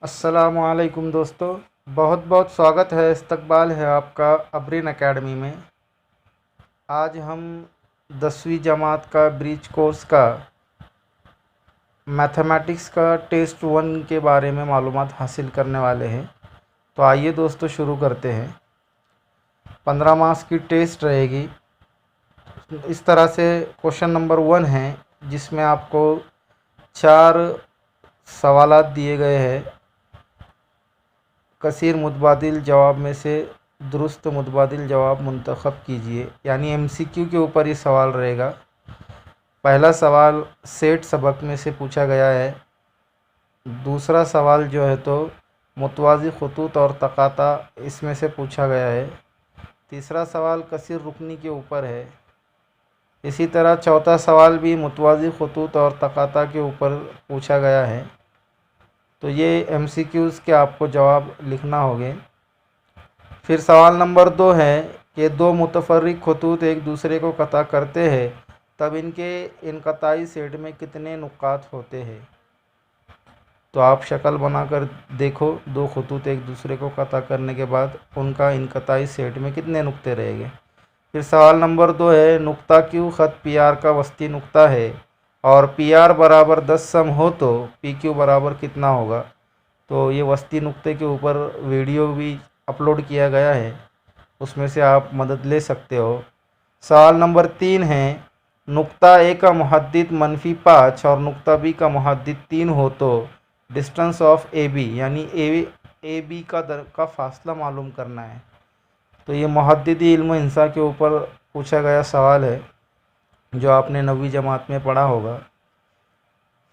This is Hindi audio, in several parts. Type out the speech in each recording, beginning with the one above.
अस्सलामुअलैकुम दोस्तों, बहुत बहुत स्वागत है, इस्तकबाल है आपका अबरीन एकेडमी में। आज हम 10वीं जमात का ब्रिज कोर्स का मैथमेटिक्स का टेस्ट 1 के बारे में मालूमात हासिल करने वाले हैं। तो आइए दोस्तों शुरू करते हैं। 15 मार्क्स की टेस्ट रहेगी। इस तरह से क्वेश्चन नंबर 1 है, जिसमें आपको 4 सवालात दिए गए हैं। कसीर मुतबादिल जवाब में से दुरुस्त मुतबादिल जवाब मुंतखब कीजिए, यानी एमसीक्यू के ऊपर ये सवाल रहेगा। पहला सवाल सेट सबक में से पूछा गया है। दूसरा सवाल जो है तो मुतवाज़ी खुतूत और तकाता इसमें से पूछा गया है। तीसरा सवाल कसीर रुकनी के ऊपर है। इसी तरह चौथा सवाल भी मुतवाज़ी खुतूत और तकाता के ऊपर पूछा गया है। तो ये एमसीक्यूज़ के आपको जवाब लिखना होंगे। फिर सवाल नंबर 2 है कि दो मुतफर्रिक खतूत एक दूसरे को कता करते हैं, तब इनके इनक़ताई सेट में कितने नुक़ात होते हैं। तो आप शक्ल बनाकर देखो, दो खतूत एक दूसरे को कता करने के बाद उनका इनक़ताई सेट में कितने नुक्ते रहेंगे। फिर सवाल नंबर 2 है नुक्ता क्यू ख़त पी आर का वस्ती नुक्ता है और पी आर बराबर 10 सम हो तो पी क्यू बराबर कितना होगा। तो ये वस्ती नुक्ते के ऊपर वीडियो भी अपलोड किया गया है, उसमें से आप मदद ले सकते हो। सवाल नंबर 3 है नुक्ता ए का मुहद्दिद -5 और नुक्ता बी का मुहद्दिद 3 हो तो डिस्टेंस ऑफ ए बी, यानी ए बी का फासला मालूम करना है। तो ये मुहद्दिदी इल्म हिंसा के ऊपर पूछा गया सवाल है, जो आपने 9वीं जमात में पढ़ा होगा।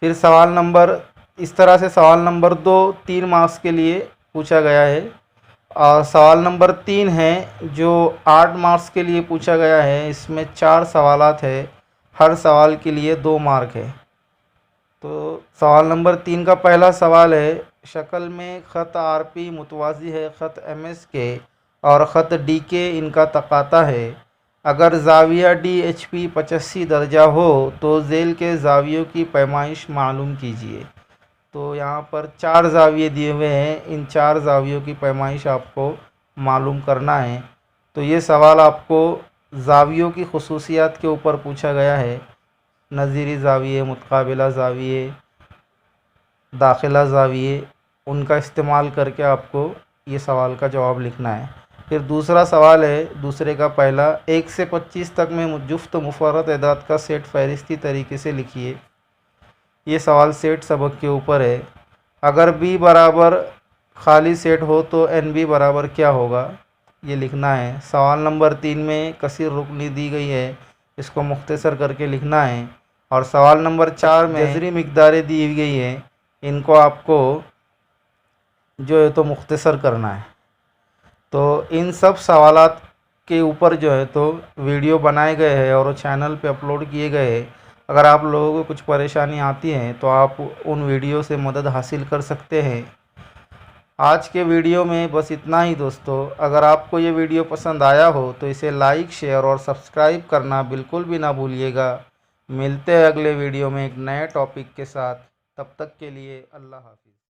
फिर सवाल नंबर इस तरह से सवाल नंबर 2 3 मार्क्स के लिए पूछा गया है। और सवाल नंबर 3 है जो 8 मार्क्स के लिए पूछा गया है। इसमें 4 सवालात है, हर सवाल के लिए 2 मार्क है। तो सवाल नंबर 3 का पहला सवाल है शक्ल में ख़त आर पी मुतवाज़ी है ख़त एम एस के और ख़त डी के इनका तकाता है। अगर ज़ाविया डी एच पी 85 दर्जा हो तो झेल के ज़ावियों की पैमाइश मालूम कीजिए। तो यहाँ पर 4 ज़ाविये दिए हुए हैं, इन 4 ज़ावियों की पैमाइश आपको मालूम करना है। तो ये सवाल आपको ज़ावियों की खुसूसियात के ऊपर पूछा गया है। नज़ीरी ज़ाविये, मुतकाबिला ज़ाविये, दाखिला ज़ाविये, उनका इस्तेमाल करके आपको ये सवाल का जवाब लिखना है। फिर दूसरा सवाल है दूसरे का पहला 1 से 25 तक में जुफ्त मुफर्रद एदाद का सेट फहरिस्ती तरीके से लिखिए। ये सवाल सेट सबक के ऊपर है। अगर बी बराबर खाली सेट हो तो एन बी बराबर क्या होगा, ये लिखना है। सवाल नंबर 3 में कसीर रुकनी दी गई है, इसको मुख्तसर करके लिखना है। और सवाल नंबर 4 में जज़री मिक़दारें दी गई हैं, इनको आपको जो है तो मुख्तसर करना है। तो इन सब सवालात के ऊपर जो है तो वीडियो बनाए गए हैं और चैनल पे अपलोड किए गए हैं। अगर आप लोगों को कुछ परेशानी आती है तो आप उन वीडियो से मदद हासिल कर सकते हैं। आज के वीडियो में बस इतना ही दोस्तों। अगर आपको ये वीडियो पसंद आया हो तो इसे लाइक, शेयर और सब्सक्राइब करना बिल्कुल भी ना भूलिएगा। मिलते हैं अगले वीडियो में एक नए टॉपिक के साथ। तब तक के लिए अल्लाह हाफ़िज़।